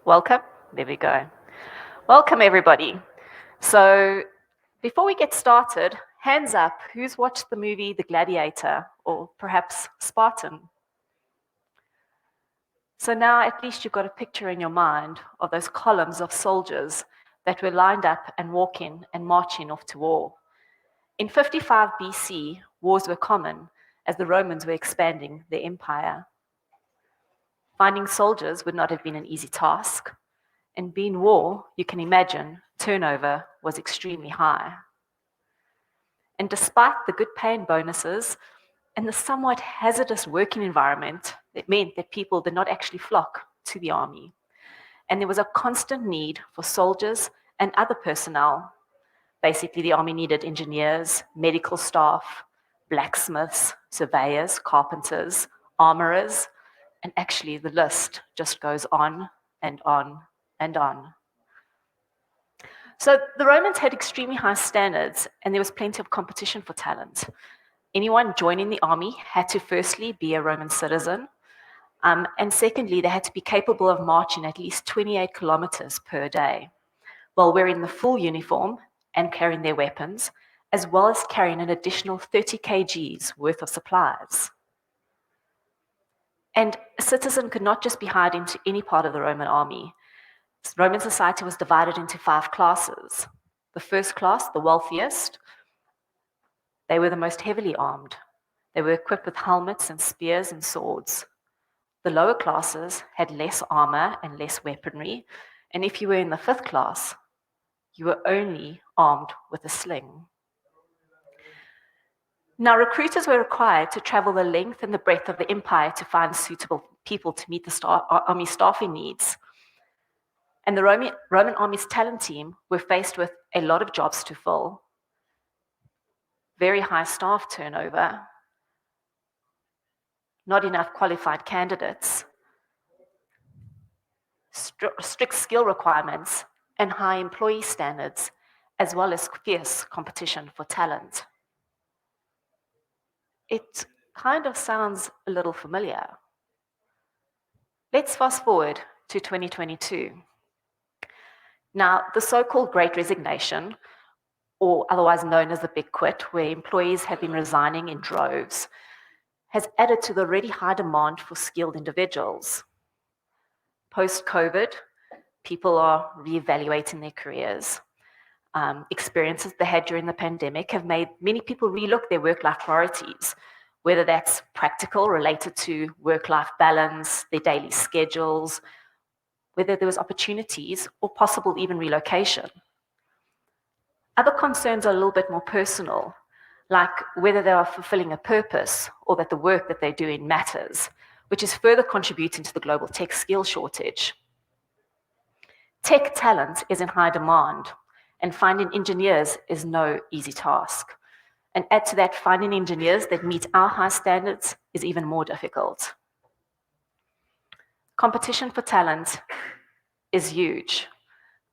Welcome. There we go. Welcome, everybody. So, before we get started, hands up, who's watched the movie The Gladiator or perhaps Spartan? So now at least you've got a picture in your mind of those columns of soldiers that were lined up and walking and marching off to war. In 55 BC, wars were common as the Romans were expanding their empire. Finding soldiers would not have been an easy task. And being war, you can imagine, turnover was extremely high. And despite the good pay and bonuses and the somewhat hazardous working environment, it meant that people did not actually flock to the army. And there was a constant need for soldiers and other personnel. Basically, the army needed engineers, medical staff, blacksmiths, surveyors, carpenters, armorers, and actually the list just goes on and on and on. So the Romans had extremely high standards, and there was plenty of competition for talent. Anyone joining the army had to firstly be a Roman citizen, and secondly, they had to be capable of marching at least 28 kilometers per day, while wearing the full uniform and carrying their weapons, as well as carrying an additional 30 kgs worth of supplies. And a citizen could not just be hired into any part of the Roman army. Roman society was divided into 5 classes. The first class, the wealthiest, they were the most heavily armed. They were equipped with helmets and spears and swords. The lower classes had less armor and less weaponry, and if you were in the 5th class, you were only armed with a sling. Now, recruiters were required to travel the length and the breadth of the empire to find suitable people to meet the army staffing needs. And the Roman army's talent team were faced with a lot of jobs to fill, very high staff turnover, not enough qualified candidates, strict skill requirements, and high employee standards, as well as fierce competition for talent. It kind of sounds a little familiar. Let's fast forward to 2022. Now, the so-called Great Resignation, or otherwise known as the Big Quit, where employees have been resigning in droves, has added to the already high demand for skilled individuals. Post-COVID, people are reevaluating their careers. Experiences they had during the pandemic have made many people relook their work-life priorities, whether that's practical, related to work-life balance, their daily schedules, whether there was opportunities or possible even relocation. Other concerns are a little bit more personal, like whether they are fulfilling a purpose or that the work that they're doing matters, which is further contributing to the global tech skill shortage. Tech talent is in high demand, and finding engineers is no easy task. And add to that, finding engineers that meet our high standards is even more difficult. Competition for talent is huge.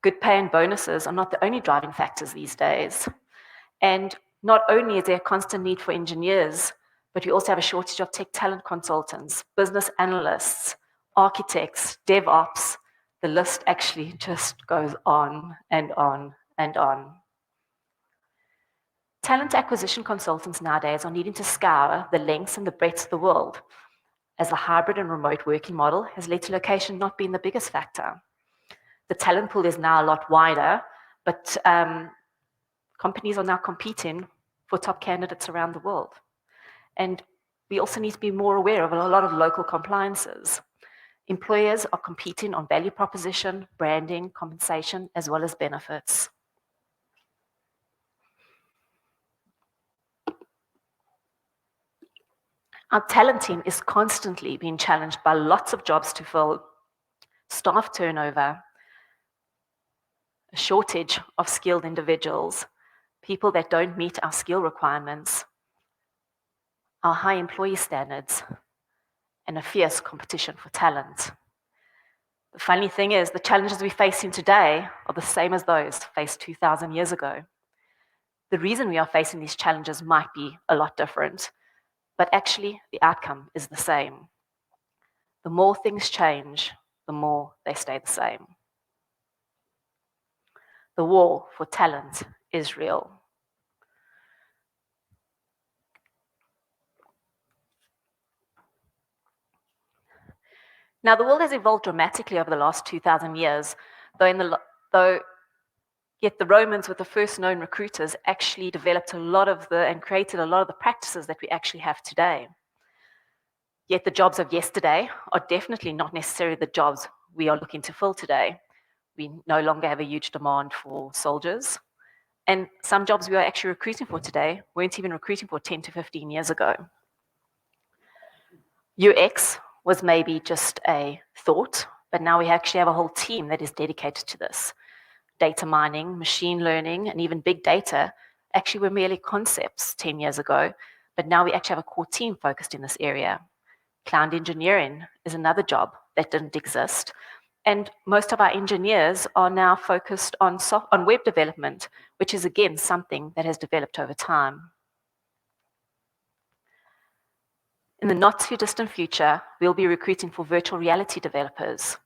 Good pay and bonuses are not the only driving factors these days. And not only is there a constant need for engineers, but we also have a shortage of tech talent consultants, business analysts, architects, DevOps. The list actually just goes on and on and on. Talent acquisition consultants nowadays are needing to scour the lengths and the breadths of the world, as the hybrid and remote working model has led to location not being the biggest factor. The talent pool is now a lot wider, but companies are now competing for top candidates around the world. And we also need to be more aware of a lot of local compliances. Employers are competing on value proposition, branding, compensation, as well as benefits. Our talent team is constantly being challenged by lots of jobs to fill, staff turnover, a shortage of skilled individuals, people that don't meet our skill requirements, our high employee standards, and a fierce competition for talent. The funny thing is, the challenges we're facing today are the same as those faced 2,000 years ago. The reason we are facing these challenges might be a lot different, but actually the outcome is the same. The more things change, the more they stay the same. The war for talent is real. Now, the world has evolved dramatically over the last 2,000 years, though yet the Romans, with the first known recruiters, actually developed and created a lot of the practices that we actually have today. Yet the jobs of yesterday are definitely not necessarily the jobs we are looking to fill today. We no longer have a huge demand for soldiers. And some jobs we are actually recruiting for today weren't even recruiting for 10 to 15 years ago. UX was maybe just a thought, but now we actually have a whole team that is dedicated to this. Data mining, machine learning, and even big data actually were merely concepts 10 years ago, but now we actually have a core team focused in this area. Cloud engineering is another job that didn't exist. And most of our engineers are now focused on web development, which is again something that has developed over time. In the not too distant future, we'll be recruiting for virtual reality developers,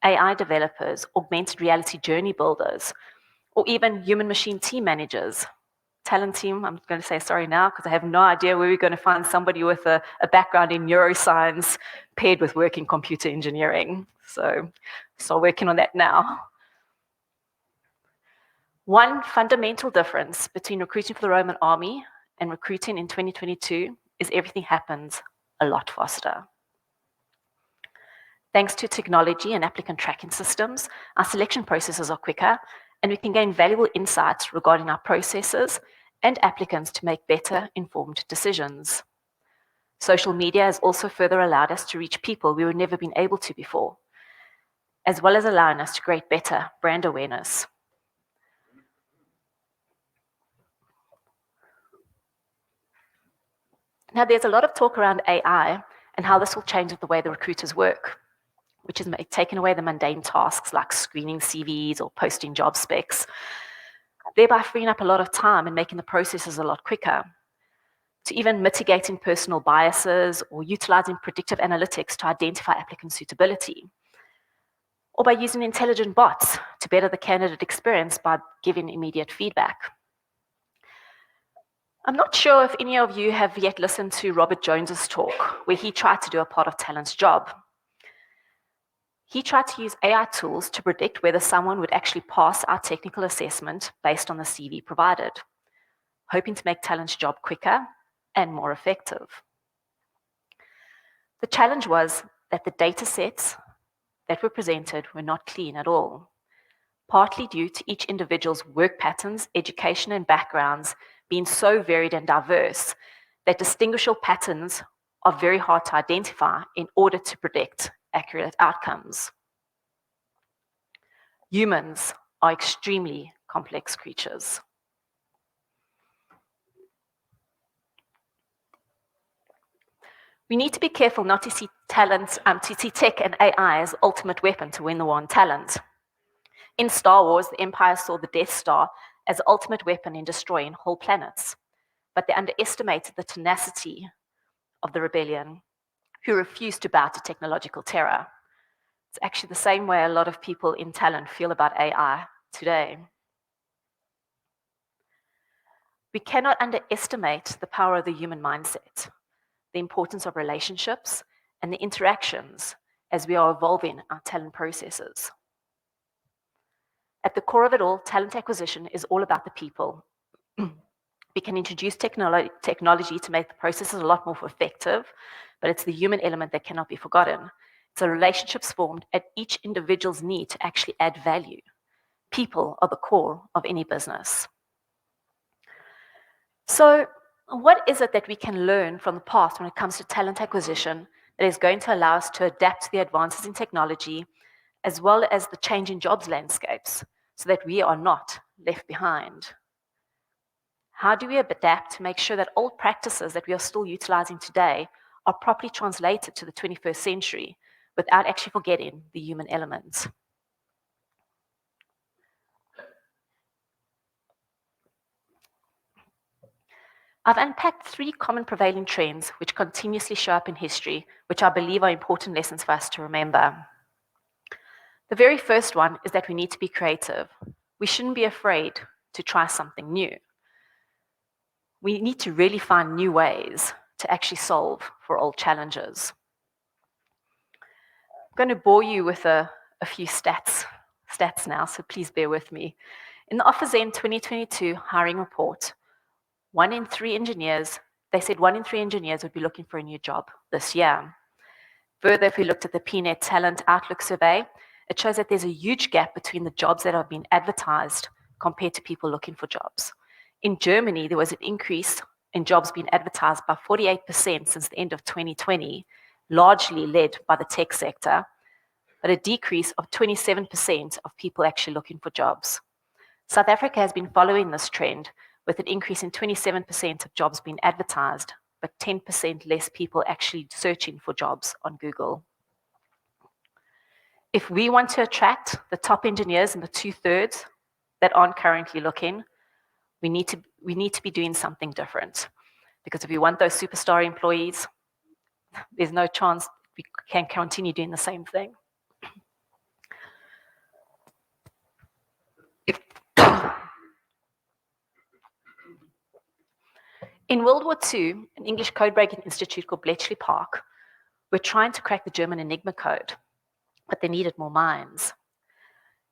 AI developers, augmented reality journey builders, or even human machine team managers. Talent team, I'm going to say sorry now because I have no idea where we're going to find somebody with a background in neuroscience paired with work in computer engineering. So working on that now. One fundamental difference between recruiting for the Roman army and recruiting in 2022 is everything happens a lot faster. Thanks to technology and applicant tracking systems, our selection processes are quicker, and we can gain valuable insights regarding our processes and applicants to make better informed decisions. Social media has also further allowed us to reach people we would never been able to before, as well as allowing us to create better brand awareness. Now, there's a lot of talk around AI and how this will change the way the recruiters work, which has taken away the mundane tasks like screening CVs or posting job specs, thereby freeing up a lot of time and making the processes a lot quicker, to even mitigating personal biases or utilizing predictive analytics to identify applicant suitability, or by using intelligent bots to better the candidate experience by giving immediate feedback. I'm not sure if any of you have yet listened to Robert Jones's talk, where he tried to do a part of talent's job. He tried to use AI tools to predict whether someone would actually pass our technical assessment based on the CV provided, hoping to make talent's job quicker and more effective. The challenge was that the data sets that were presented were not clean at all, partly due to each individual's work patterns, education, and backgrounds being so varied and diverse that distinguishable patterns are very hard to identify in order to predict accurate outcomes. Humans are extremely complex creatures. We need to be careful not to see tech and AI as ultimate weapon to win the war on talent. In Star Wars, the Empire saw the Death Star as the ultimate weapon in destroying whole planets, but they underestimated the tenacity of the rebellion, who refused to bow to technological terror. It's actually the same way a lot of people in talent feel about AI today. We cannot underestimate the power of the human mindset, the importance of relationships, and the interactions as we are evolving our talent processes. At the core of it all, talent acquisition is all about the people. We can introduce technology to make the processes a lot more effective, but it's the human element that cannot be forgotten. It's the relationships formed at each individual's need to actually add value. People are the core of any business. So, what is it that we can learn from the past when it comes to talent acquisition that is going to allow us to adapt to the advances in technology as well as the changing jobs landscapes so that we are not left behind? How do we adapt to make sure that old practices that we are still utilizing today are properly translated to the 21st century without actually forgetting the human element? I've unpacked 3 common prevailing trends which continuously show up in history, which I believe are important lessons for us to remember. The very first one is that we need to be creative. We shouldn't be afraid to try something new. We need to really find new ways to actually solve for old challenges. I'm going to bore you with a few stats now, so please bear with me. In the OfficeN 2022 hiring report, they said 1 in 3 engineers would be looking for a new job this year. Further, if we looked at the PNET Talent Outlook survey, it shows that there's a huge gap between the jobs that have been advertised compared to people looking for jobs. In Germany, there was an increase in jobs being advertised by 48% since the end of 2020, largely led by the tech sector, but a decrease of 27% of people actually looking for jobs. South Africa has been following this trend with an increase in 27% of jobs being advertised, but 10% less people actually searching for jobs on Google. If we want to attract the top engineers and the 2/3 that aren't currently looking, we need to be doing something different. Because if we want those superstar employees, there's no chance we can continue doing the same thing. In World War II, an English code-breaking institute called Bletchley Park were trying to crack the German Enigma code, but they needed more minds.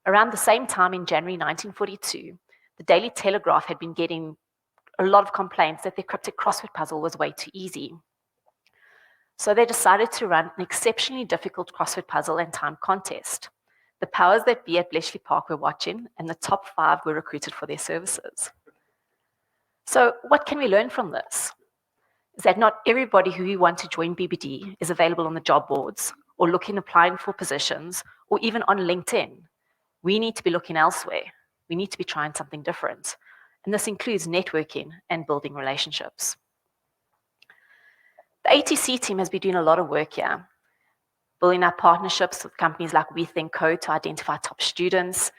Around the same time in January 1942, the Daily Telegraph had been getting a lot of complaints that their cryptic crossword puzzle was way too easy. So they decided to run an exceptionally difficult crossword puzzle and time contest. The powers that be at Bletchley Park were watching, and the top 5 were recruited for their services. So what can we learn from this? Is that not everybody who we want to join BBD is available on the job boards or looking applying for positions or even on LinkedIn. We need to be looking elsewhere. We need to be trying something different. And this includes networking and building relationships. The ATC team has been doing a lot of work here, building up partnerships with companies like We Think Code to identify top students,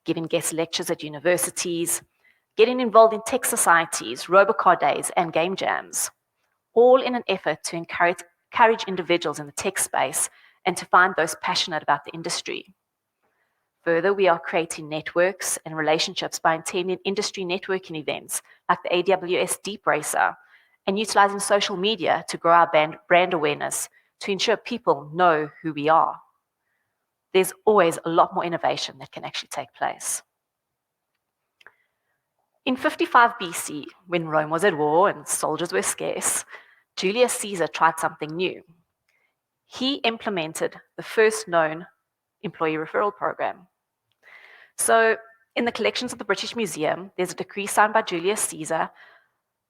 giving guest lectures at universities, getting involved in tech societies, Robocar days, and game jams, all in an effort to encourage individuals in the tech space and to find those passionate about the industry. Further, we are creating networks and relationships by attending industry networking events like the AWS Deep Racer and utilizing social media to grow our brand awareness to ensure people know who we are. There's always a lot more innovation that can actually take place. In 55 BC, when Rome was at war and soldiers were scarce, Julius Caesar tried something new. He implemented the first known employee referral program. So, in the collections of the British Museum, there's a decree signed by Julius Caesar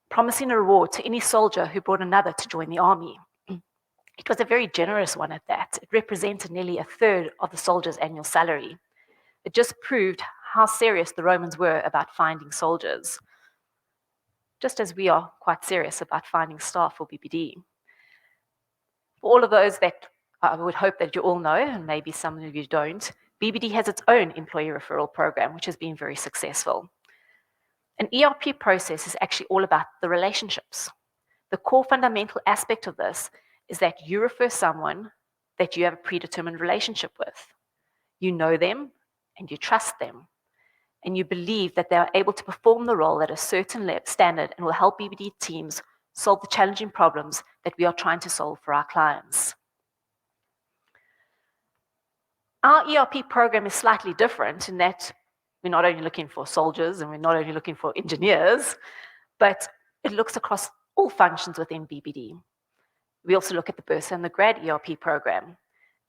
promising a reward to any soldier who brought another to join the army. It was a very generous one at that. It represented nearly 1/3 of the soldier's annual salary. It just proved how serious the Romans were about finding soldiers, just as we are quite serious about finding staff for BBD. For all of those that I would hope that you all know, and maybe some of you don't, BBD has its own employee referral program, which has been very successful. An ERP process is actually all about the relationships. The core fundamental aspect of this is that you refer someone that you have a predetermined relationship with. You know them and you trust them, and you believe that they are able to perform the role at a certain standard and will help BBD teams solve the challenging problems that we are trying to solve for our clients. Our ERP program is slightly different in that we're not only looking for soldiers and we're not only looking for engineers, but it looks across all functions within BBD. We also look at the Bursa and the grad ERP program.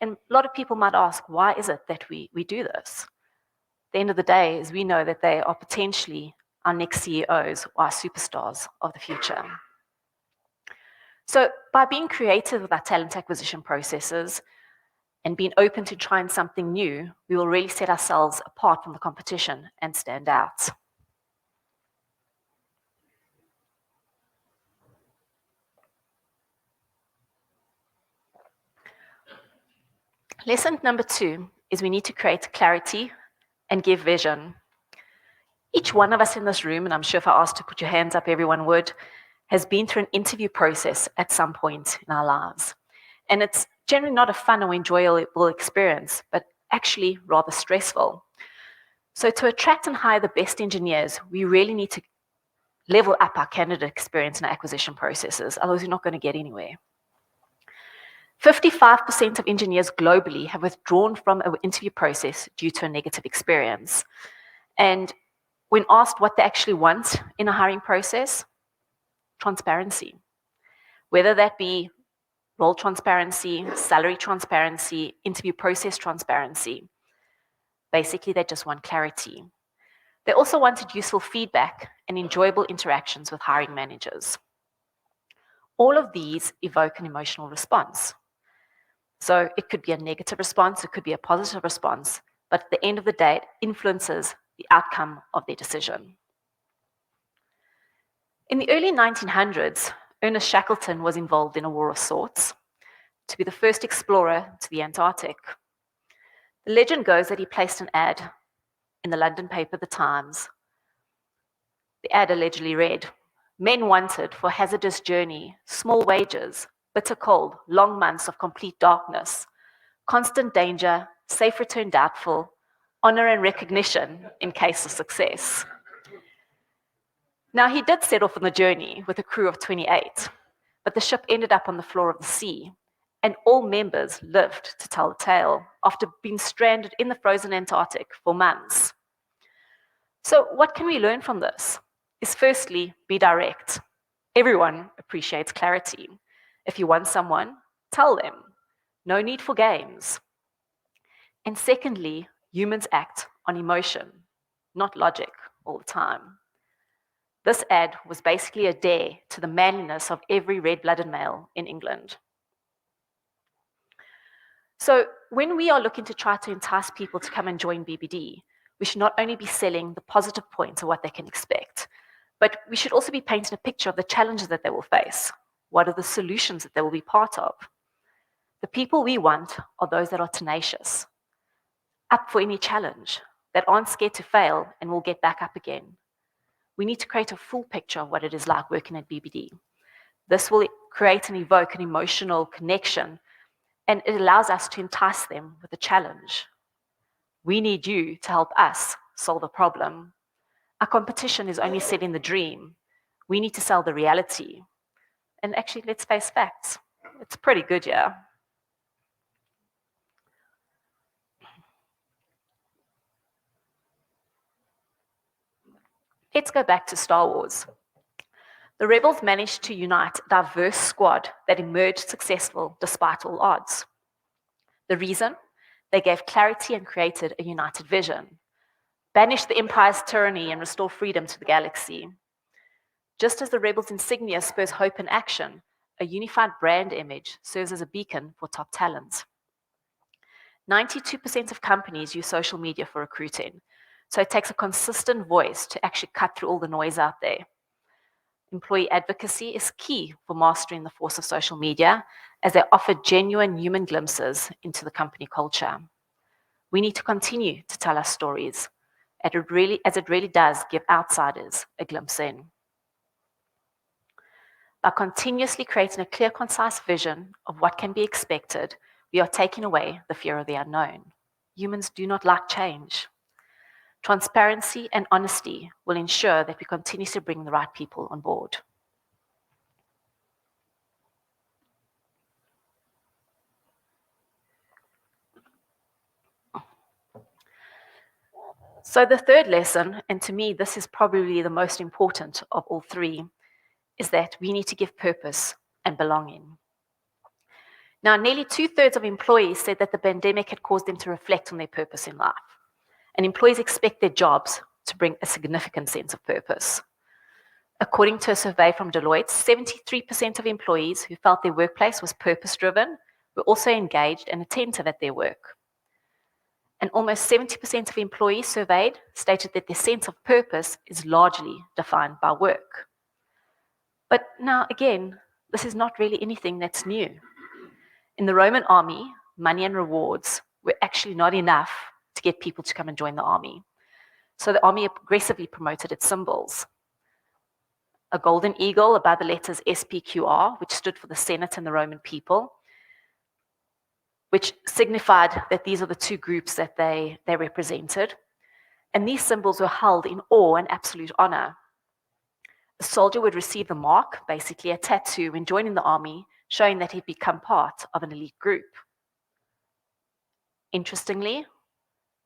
And a lot of people might ask, why is it that we do this? At the end of the day is we know that they are potentially our next CEOs or our superstars of the future. So by being creative with our talent acquisition processes and being open to trying something new, we will really set ourselves apart from the competition and stand out. Lesson number 2 is we need to create clarity and give vision. Each one of us in this room, and I'm sure if I asked to put your hands up, everyone would, has been through an interview process at some point in our lives. And it's generally not a fun or enjoyable experience, but actually rather stressful. So to attract and hire the best engineers, we really need to level up our candidate experience and acquisition processes, otherwise we're not going to get anywhere. 55% of engineers globally have withdrawn from an interview process due to a negative experience. And when asked what they actually want in a hiring process, transparency. Whether that be role transparency, salary transparency, interview process transparency. Basically, they just want clarity. They also wanted useful feedback and enjoyable interactions with hiring managers. All of these evoke an emotional response. So it could be a negative response, it could be a positive response, but at the end of the day, it influences the outcome of their decision. In the early 1900s, Ernest Shackleton was involved in a war of sorts to be the first explorer to the Antarctic. The legend goes that he placed an ad in the London paper The Times. The ad allegedly read, "Men wanted for hazardous journey, small wages, bitter cold, long months of complete darkness, constant danger, safe return doubtful, honor and recognition in case of success." Now, he did set off on the journey with a crew of 28, but the ship ended up on the floor of the sea, and all members lived to tell the tale after being stranded in the frozen Antarctic for months. So, what can we learn from this? Is firstly, be direct. Everyone appreciates clarity. If you want someone, tell them. No need for games. And secondly, humans act on emotion, not logic all the time. This ad was basically a dare to the manliness of every red-blooded male in England. So when we are looking to try to entice people to come and join BBD, we should not only be selling the positive points of what they can expect, but we should also be painting a picture of the challenges that they will face. What are the solutions that they will be part of? The people we want are those that are tenacious, up for any challenge, that aren't scared to fail and will get back up again. We need to create a full picture of what it is like working at BBD. This will create and evoke an emotional connection, and it allows us to entice them with a challenge. We need you to help us solve a problem. Our competition is only selling the dream. We need to sell the reality. And actually, let's face facts. It's pretty good, yeah. Let's go back to Star Wars. The rebels managed to unite a diverse squad that emerged successful despite all odds. The reason? They gave clarity and created a united vision. Banished the Empire's tyranny and restore freedom to the galaxy. Just as the rebels' insignia spurs hope and action, a unified brand image serves as a beacon for top talent. 92% of companies use social media for recruiting, so it takes a consistent voice to actually cut through all the noise out there. Employee advocacy is key for mastering the force of social media, as they offer genuine human glimpses into the company culture. We need to continue to tell our stories, as it really does give outsiders a glimpse in. By continuously creating a clear, concise vision of what can be expected, we are taking away the fear of the unknown. Humans do not like change. Transparency and honesty will ensure that we continue to bring the right people on board. So the third lesson, and to me this is probably the most important of all three, is that we need to give purpose and belonging. Now, nearly 2/3 of employees said that the pandemic had caused them to reflect on their purpose in life. And employees expect their jobs to bring a significant sense of purpose. According to a survey from Deloitte, 73% of employees who felt their workplace was purpose-driven were also engaged and attentive at their work. And almost 70% of employees surveyed stated that their sense of purpose is largely defined by work. But now, again, this is not really anything that's new. In the Roman army, money and rewards were actually not enough to get people to come and join the army. So the army aggressively promoted its symbols. A golden eagle above the letters SPQR, which stood for the Senate and the Roman people. which signified that these are the two groups that they represented. And these symbols were held in awe and absolute honor. A soldier would receive the mark, basically a tattoo, when joining the army, showing that he'd become part of an elite group. Interestingly,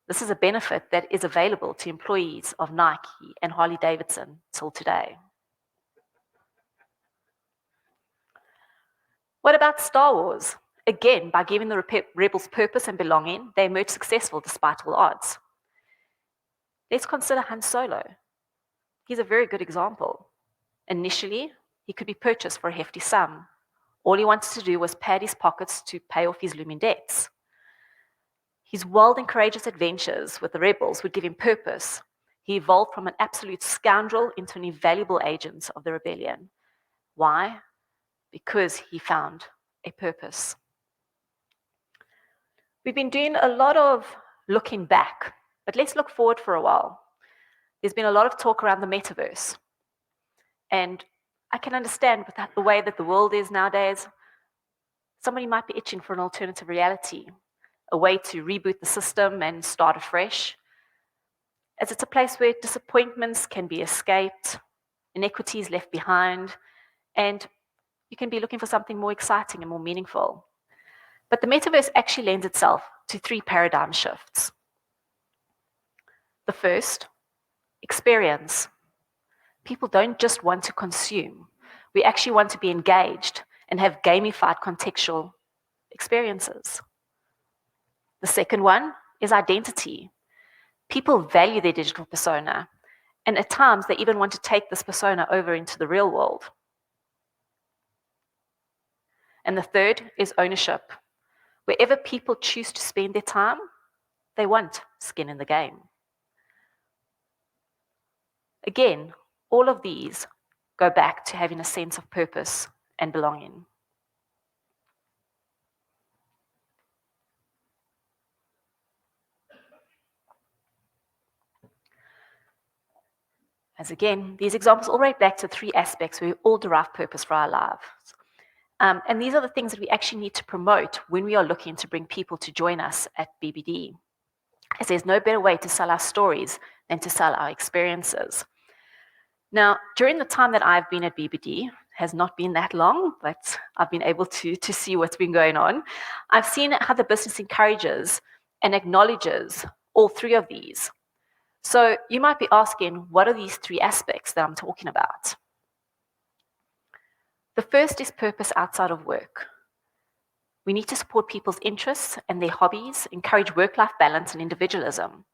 this is a benefit that is available to employees of Nike and Harley Davidson till today. What about Star Wars? Again, by giving the rebels purpose and belonging, they emerged successful despite all odds. Let's consider Han Solo. He's a very good example. Initially, he could be purchased for a hefty sum. All he wanted to do was pad his pockets to pay off his looming debts. His wild and courageous adventures with the rebels would give him purpose. He evolved from an absolute scoundrel into an invaluable agent of the rebellion. Why? Because he found a purpose. We've been doing a lot of looking back, but let's look forward for a while. There's been a lot of talk around the metaverse. And I can understand with the way that the world is nowadays, somebody might be itching for an alternative reality, a way to reboot the system and start afresh, as it's a place where disappointments can be escaped, inequities left behind, and you can be looking for something more exciting and more meaningful. But the metaverse actually lends itself to 3 paradigm shifts. The first, experience. People don't just want to consume. We actually want to be engaged and have gamified contextual experiences. The second one is identity. People value their digital persona, and at times they even want to take this persona over into the real world. And the third is ownership. Wherever people choose to spend their time, they want skin in the game. Again, all of these go back to having a sense of purpose and belonging. As again, these examples all relate back to 3 aspects where we all derive purpose for our lives. And these are the things that we actually need to promote when we are looking to bring people to join us at BBD. As there's no better way to sell our stories than to sell our experiences. Now, during the time that I've been at BBD, has not been that long, but I've been able to see what's been going on. I've seen how the business encourages and acknowledges all 3 of these. So you might be asking, what are these 3 aspects that I'm talking about? The first is purpose outside of work. We need to support people's interests and their hobbies, encourage work-life balance and individualism,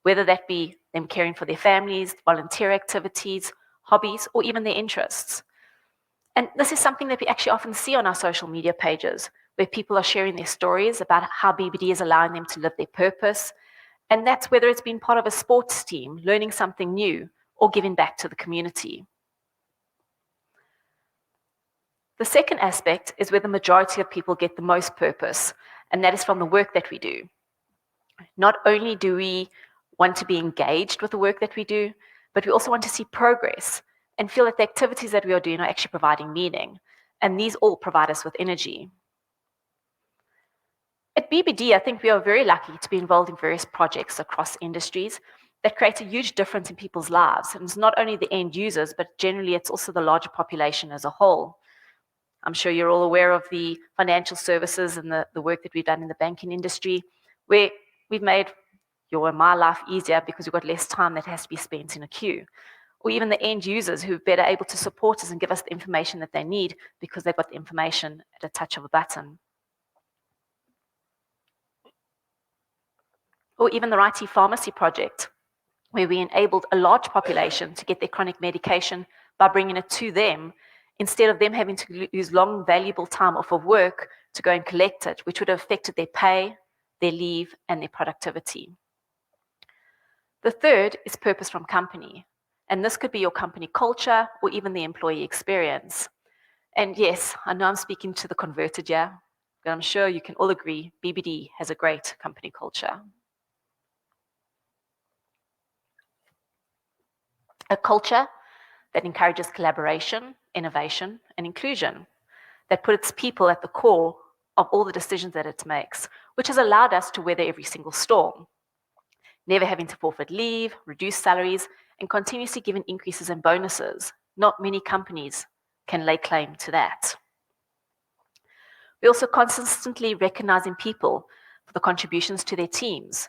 whether that be them caring for their families, volunteer activities, hobbies, or even their interests. And this is something that we actually often see on our social media pages, where people are sharing their stories about how BBD is allowing them to live their purpose. And that's whether it's been part of a sports team, learning something new, or giving back to the community. The second aspect is where the majority of people get the most purpose, and that is from the work that we do. Not only do we want to be engaged with the work that we do, but we also want to see progress and feel that the activities that we are doing are actually providing meaning. And these all provide us with energy. At BBD, I think we are very lucky to be involved in various projects across industries that create a huge difference in people's lives. And it's not only the end users, but generally it's also the larger population as a whole. I'm sure you're all aware of the financial services and the work that we've done in the banking industry, where we've made your and my life easier because we've got less time that has to be spent in a queue. Or even the end users who are better able to support us and give us the information that they need because they've got the information at a touch of a button. Or even the Right Pharmacy project, where we enabled a large population to get their chronic medication by bringing it to them, instead of them having to use long, valuable time off of work to go and collect it, which would have affected their pay, their leave, and their productivity. The third is purpose from company. And this could be your company culture or even the employee experience. And yes, I know I'm speaking to the converted here, but I'm sure you can all agree BBD has a great company culture. A culture that encourages collaboration, innovation, and inclusion, that puts people at the core of all the decisions that it makes, which has allowed us to weather every single storm, never having to forfeit leave, reduce salaries, and continuously giving increases in bonuses. Not many companies can lay claim to that. We're also consistently recognizing people for the contributions to their teams,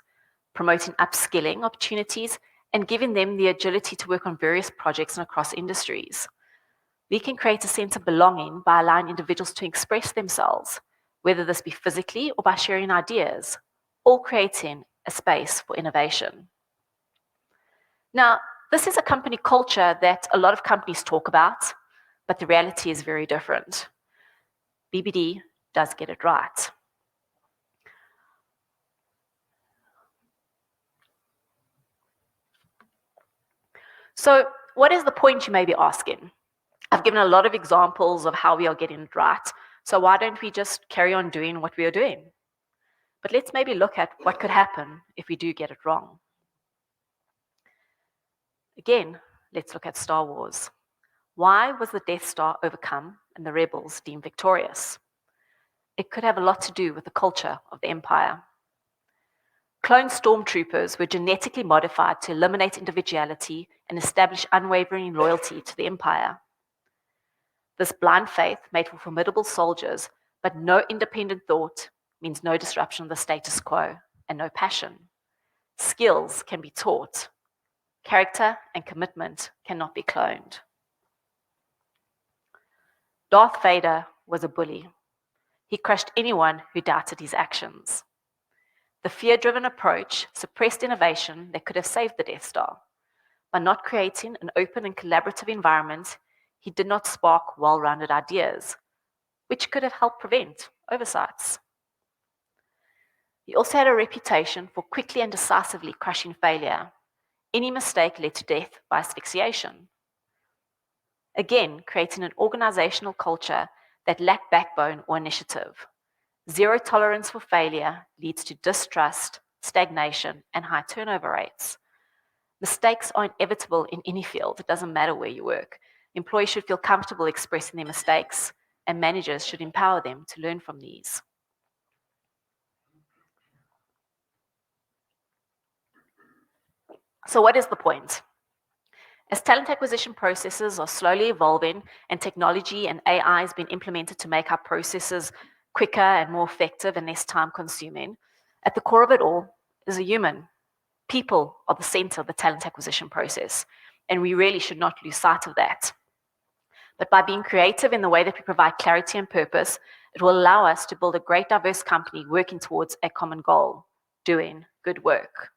promoting upskilling opportunities, and giving them the agility to work on various projects and across industries. We can create a sense of belonging by allowing individuals to express themselves, whether this be physically or by sharing ideas, all creating a space for innovation. Now, this is a company culture that a lot of companies talk about, but the reality is very different. BBD does get it right. So, what is the point, you may be asking? I've given a lot of examples of how we are getting it right, so why don't we just carry on doing what we are doing? But let's maybe look at what could happen if we do get it wrong. Again, let's look at Star Wars. Why was the Death Star overcome and the rebels deemed victorious? It could have a lot to do with the culture of the Empire. Clone stormtroopers were genetically modified to eliminate individuality and establish unwavering loyalty to the Empire. This blind faith made for formidable soldiers, but no independent thought means no disruption of the status quo and no passion. Skills can be taught. Character and commitment cannot be cloned. Darth Vader was a bully. He crushed anyone who doubted his actions. The fear-driven approach suppressed innovation that could have saved the Death Star. By not creating an open and collaborative environment, he did not spark well-rounded ideas, which could have helped prevent oversights. He also had a reputation for quickly and decisively crushing failure. Any mistake led to death by asphyxiation. Again, creating an organizational culture that lacked backbone or initiative. Zero tolerance for failure leads to distrust, stagnation, and high turnover rates. Mistakes are inevitable in any field. It doesn't matter where you work. Employees should feel comfortable expressing their mistakes, and managers should empower them to learn from these. So what is the point? As talent acquisition processes are slowly evolving and technology and AI has been implemented to make our processes quicker and more effective and less time consuming, at the core of it all is a human. People are the center of the talent acquisition process, and we really should not lose sight of that. But by being creative in the way that we provide clarity and purpose, it will allow us to build a great diverse company working towards a common goal, doing good work.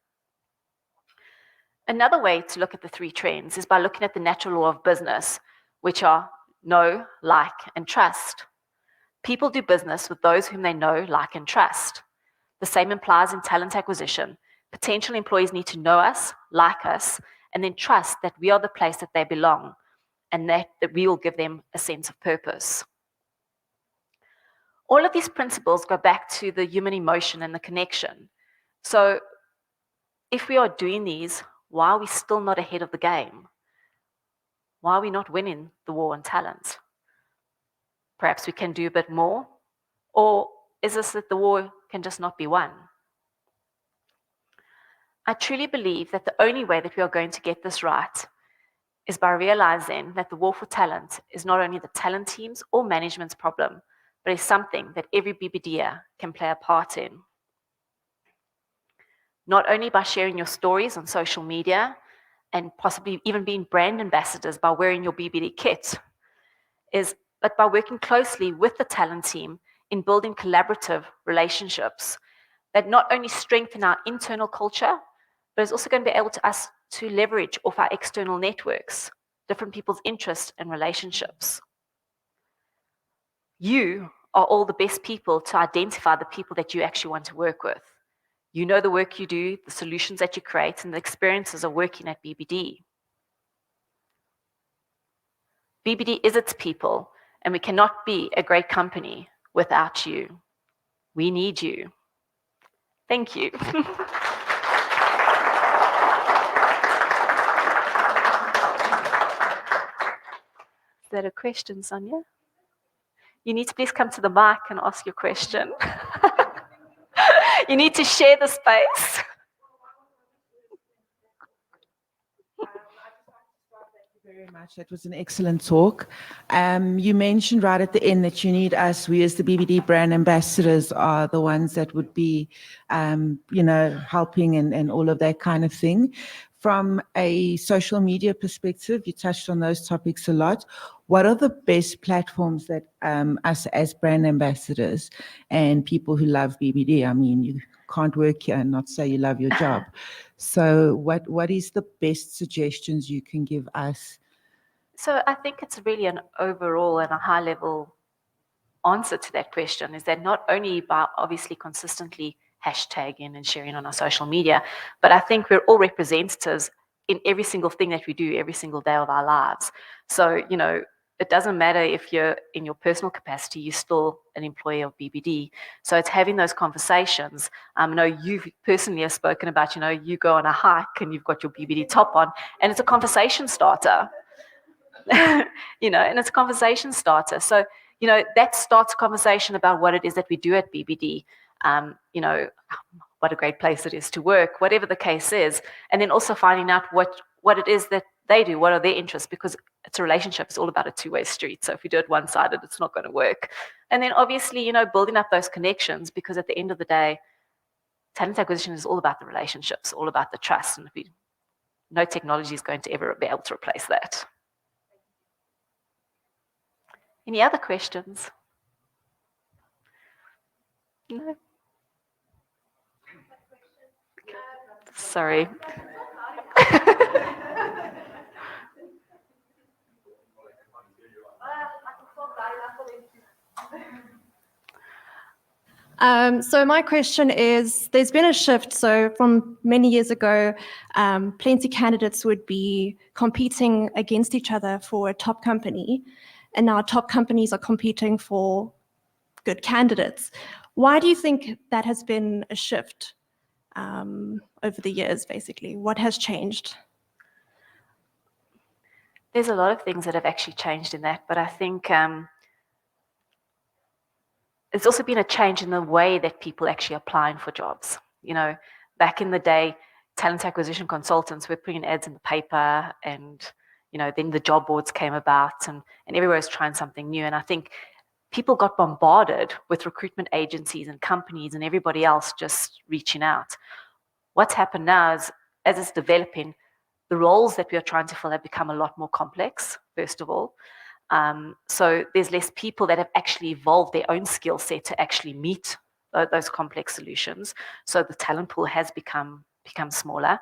Another way to look at the three trends is by looking at the natural law of business, which are know, like, and trust. People do business with those whom they know, like, and trust. The same applies in talent acquisition. Potential employees need to know us, like us, and then trust that we are the place that they belong and that we will give them a sense of purpose. All of these principles go back to the human emotion and the connection. So if we are doing these, why are we still not ahead of the game? Why are we not winning the war on talent? Perhaps we can do a bit more? Or is this that the war can just not be won? I truly believe that the only way that we are going to get this right is by realizing that the war for talent is not only the talent teams or management's problem, but is something that every BBDer can play a part in. Not only by sharing your stories on social media and possibly even being brand ambassadors by wearing your BBD kit, but by working closely with the talent team in building collaborative relationships that not only strengthen our internal culture, but is also going to be able to leverage off our external networks, different people's interests and relationships. You are all the best people to identify the people that you actually want to work with. You know the work you do, the solutions that you create, and the experiences of working at BBD. BBD is its people, and we cannot be a great company without you. We need you. Thank you. Is that a question, Sonia? You need to please come to the mic and ask your question. You need to share the space. Very much. That was an excellent talk. You mentioned right at the end that you need us, we as the BBD brand ambassadors are the ones that would be, helping and all of that kind of thing. From a social media perspective, you touched on those topics a lot. What are the best platforms that us as brand ambassadors and people who love BBD, I mean, you can't work here and not say you love your job. So what is the best suggestions you can give us? So I think it's really an overall and a high level answer to that question, is that not only by obviously consistently hashtagging and sharing on our social media, but I think we're all representatives in every single thing that we do every single day of our lives. So, it doesn't matter if you're in your personal capacity, you're still an employee of BBD. So it's having those conversations. I know you personally have spoken about, you go on a hike and you've got your BBD top on, and it's a conversation starter. And it's a conversation starter. So, that starts a conversation about what it is that we do at BBD. What a great place it is to work, whatever the case is. And then also finding out what it is that they do, what are their interests, because it's a relationship. It's all about a two-way street. So if you do it one-sided, it's not going to work. And then obviously, building up those connections, because at the end of the day, talent acquisition is all about the relationships, all about the trust. And no technology is going to ever be able to replace that. Any other questions? No? Sorry. So my question is, there's been a shift. So from many years ago, plenty candidates would be competing against each other for a top company. And now top companies are competing for good candidates. Why do you think that has been a shift over the years, basically? What has changed? There's a lot of things that have actually changed in that, but I think it's also been a change in the way that people actually applying for jobs. Back in the day, talent acquisition consultants were putting ads in the paper, and then the job boards came about, and everywhere was trying something new. And I think people got bombarded with recruitment agencies and companies and everybody else just reaching out. What's happened now is, as it's developing, the roles that we are trying to fill have become a lot more complex, first of all. So there's less people that have actually evolved their own skill set to actually meet those complex solutions. So the talent pool has become smaller.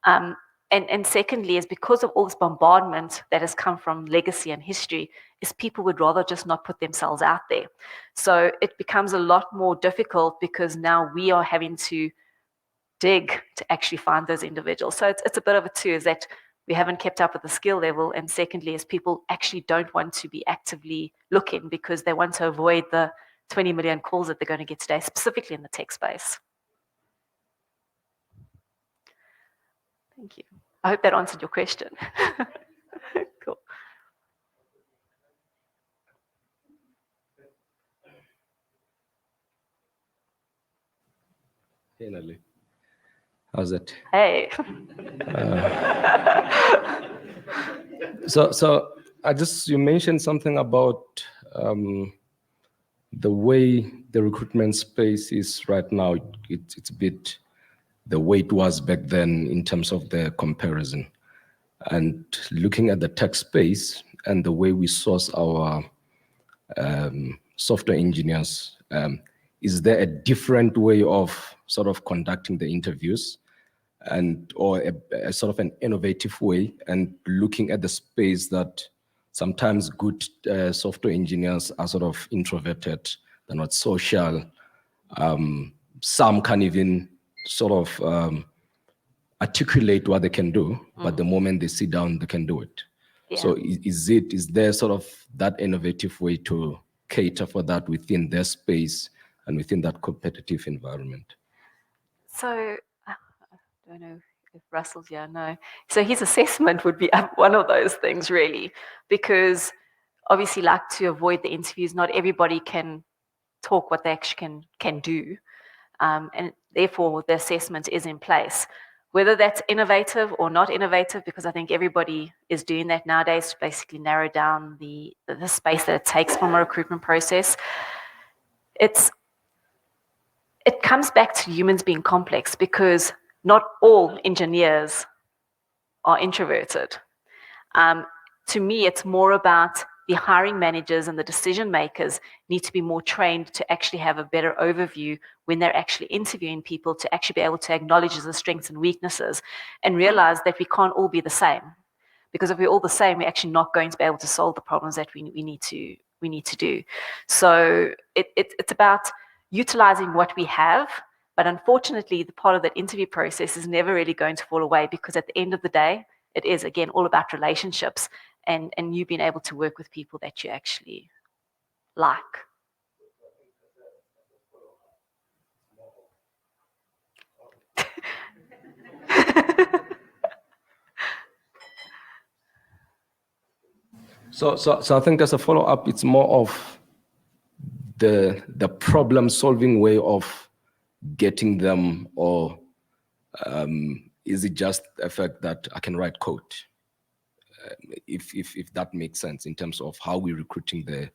And secondly, is because of all this bombardment that has come from legacy and history, is people would rather just not put themselves out there. So it becomes a lot more difficult because now we are having to dig to actually find those individuals. So it's a bit of a two, is that we haven't kept up with the skill level, and secondly is people actually don't want to be actively looking because they want to avoid the 20 million calls that they're going to get today, specifically in the tech space. Thank you. I hope that answered your question. Cool. Hey, Natalie. How's it? Hey. So you mentioned something about the way the recruitment space is right now. It's a bit the way it was back then in terms of the comparison. And looking at the tech space and the way we source our software engineers, is there a different way of sort of conducting the interviews, or a sort of an innovative way, and looking at the space that sometimes good software engineers are sort of introverted, they're not social. Some can even sort of articulate what they can do, but the moment they sit down, they can do it. Yeah. So is there sort of that innovative way to cater for that within their space and within that competitive environment? So I don't know if Russell's here. No. So his assessment would be one of those things, really, because obviously like to avoid the interviews. Not everybody can talk what they actually can do. And therefore the assessment is in place. Whether that's innovative or not innovative, because I think everybody is doing that nowadays to basically narrow down the space that it takes from a recruitment process. It comes back to humans being complex, because not all engineers are introverted. To me, it's more about the hiring managers and the decision makers need to be more trained to actually have a better overview when they're actually interviewing people, to actually be able to acknowledge the strengths and weaknesses and realize that we can't all be the same. Because if we're all the same, we're actually not going to be able to solve the problems that we need to do. So it's about utilizing what we have, but unfortunately, the part of that interview process is never really going to fall away, because at the end of the day, it is, again, all about relationships and you being able to work with people that you actually like. So I think as a follow-up, it's more of the problem-solving way of getting them, or is it just the fact that I can write code? If that makes sense in terms of how we're recruiting the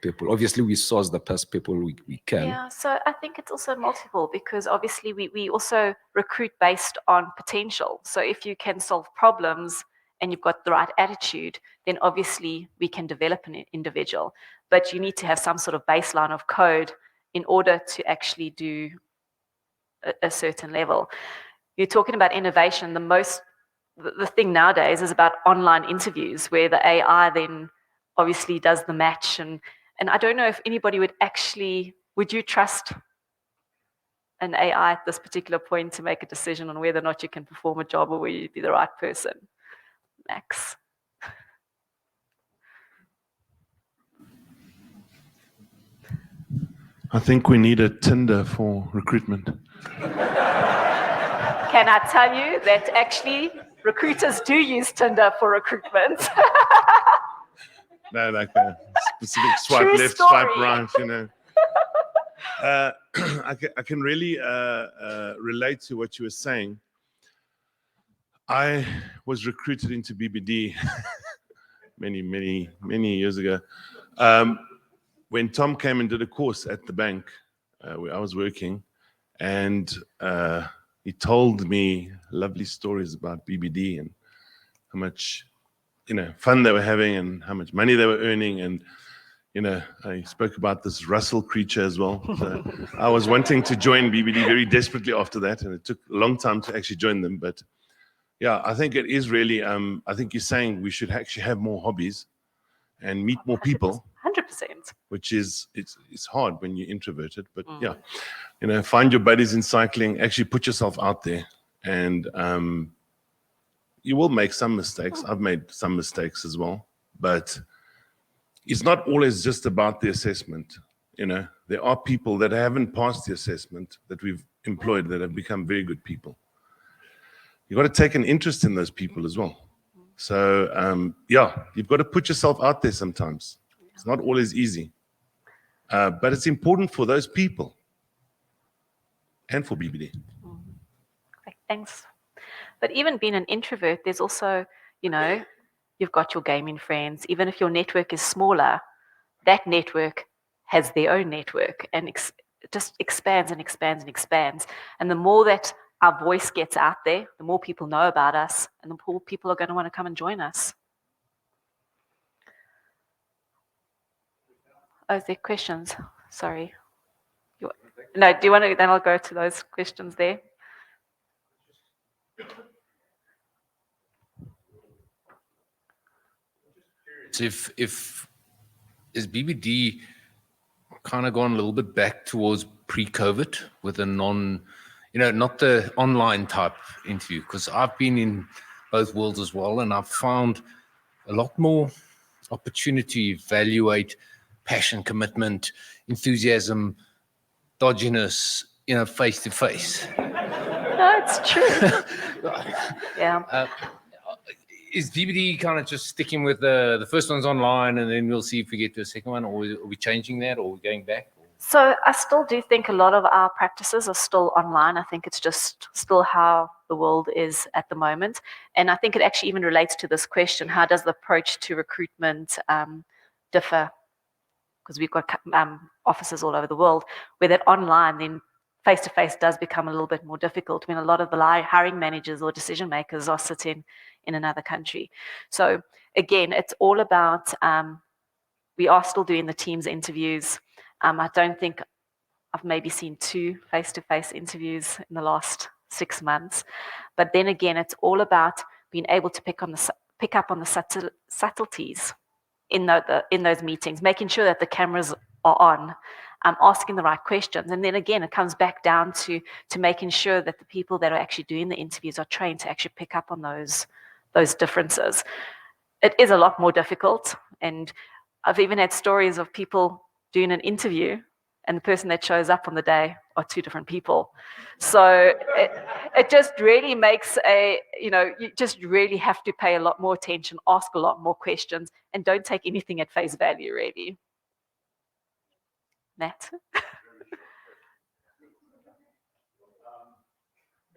people. Obviously, we source the best people we can. Yeah, so I think it's also multiple, because obviously we also recruit based on potential. So if you can solve problems and you've got the right attitude, then obviously we can develop an individual. But you need to have some sort of baseline of code in order to actually do a certain level. You're talking about innovation. The thing nowadays is about online interviews, where the AI then obviously does the match. And I don't know if anybody would you trust an AI at this particular point to make a decision on whether or not you can perform a job or whether you'd be the right person? Max. I think we need a Tinder for recruitment. Can I tell you that actually recruiters do use Tinder for recruitment? No, like a specific swipe True left, story. swipe right, you know. I can really relate to what you were saying. I was recruited into BBD many years ago. When Tom came and did a course at the bank where I was working, and he told me lovely stories about BBD and how much, fun they were having and how much money they were earning. And, I spoke about this Russell creature as well. So I was wanting to join BBD very desperately after that, and it took a long time to actually join them. But yeah, I think it is really, I think you're saying we should actually have more hobbies and meet more people. 100%. Which is, it's hard when you're introverted, but yeah, find your buddies in cycling, actually put yourself out there, and you will make some mistakes. I've made some mistakes as well, but it's not always just about the assessment. There are people that haven't passed the assessment that we've employed that have become very good people. You've got to take an interest in those people as well. So yeah, you've got to put yourself out there sometimes. It's not always easy, but it's important for those people and for BBD. Thanks. But even being an introvert, there's also, you've got your gaming friends. Even if your network is smaller, that network has their own network, and it just expands and expands and expands. And the more that our voice gets out there, the more people know about us, and the more people are going to want to come and join us. Oh, is there questions? Sorry. No, do you want to, then I'll go to those questions there. So if is BBD kind of gone a little bit back towards pre-COVID with a not the online type interview? Because I've been in both worlds as well, and I've found a lot more opportunity to evaluate passion, commitment, enthusiasm, dodginess, face to face. No, it's true. Yeah. is BBD kind of just sticking with the first one's online, and then we'll see if we get to a second one, or are we changing that, or are we going back? So I still do think a lot of our practices are still online. I think it's just still how the world is at the moment. And I think it actually even relates to this question, how does the approach to recruitment differ? Because we've got offices all over the world, where that online then face-to-face does become a little bit more difficult when a lot of the hiring managers or decision makers are sitting in another country. So again, it's all about, we are still doing the Teams interviews. I don't think I've maybe seen 2 face-to-face interviews in the last 6 months. But then again, it's all about being able to pick up on the subtleties in those meetings, making sure that the cameras are on, asking the right questions. And then again, it comes back down to making sure that the people that are actually doing the interviews are trained to actually pick up on those differences. It is a lot more difficult. And I've even had stories of people doing an interview and the person that shows up on the day are 2 different people. So it just really makes you just really have to pay a lot more attention, ask a lot more questions, and don't take anything at face value, really. Nat? Okay,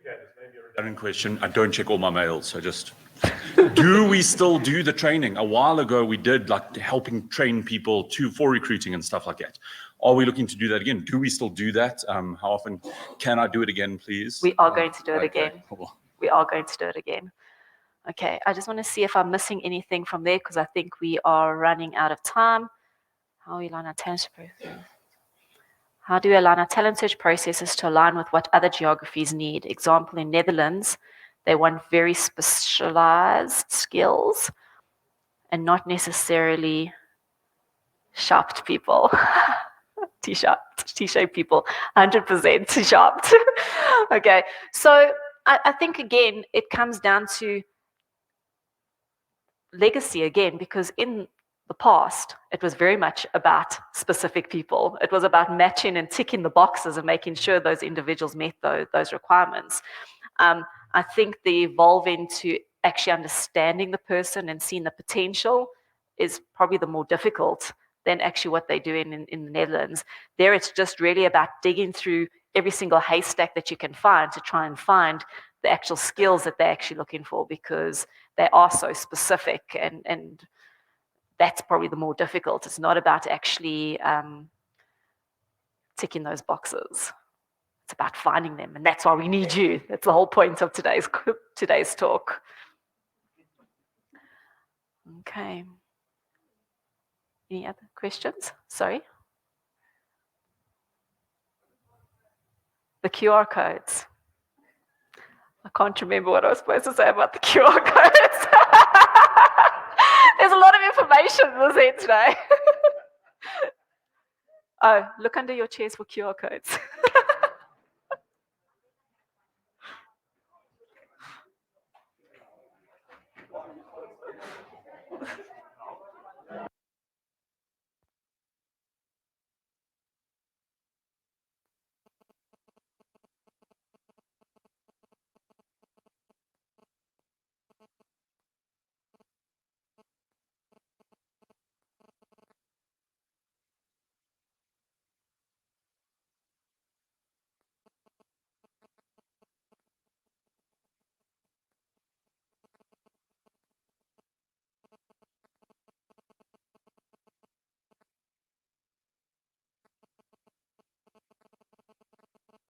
this may be a redundant question. I don't check all my mails, so just... Do we still do the training? A while ago, we did like helping train people for recruiting and stuff like that. Are we looking to do that again? Do we still do that? How often? Can I do it again, please? We are going to do it Okay, again. cool. We are going to do it again. Okay, I just want to see if I'm missing anything from there because I think we are running out of time. How we align our talent process? How do we align our talent search processes to align with what other geographies need? Example, in Netherlands, they want very specialized skills and not necessarily sharp people. T-shaped people, 100% T-sharped. Okay, so I think again, it comes down to legacy again, because in the past, it was very much about specific people. It was about matching and ticking the boxes and making sure those individuals met those requirements. I think the evolving to actually understanding the person and seeing the potential is probably the more difficult than actually what they do in the Netherlands. There, it's just really about digging through every single haystack that you can find to try and find the actual skills that they're actually looking for, because they are so specific, and that's probably the more difficult. It's not about actually ticking those boxes. It's about finding them, and that's why we need you. That's the whole point of today's talk. Okay. Any other questions? Sorry. The QR codes. I can't remember what I was supposed to say about the QR codes. There's a lot of information in this here today. Oh, look under your chairs for QR codes.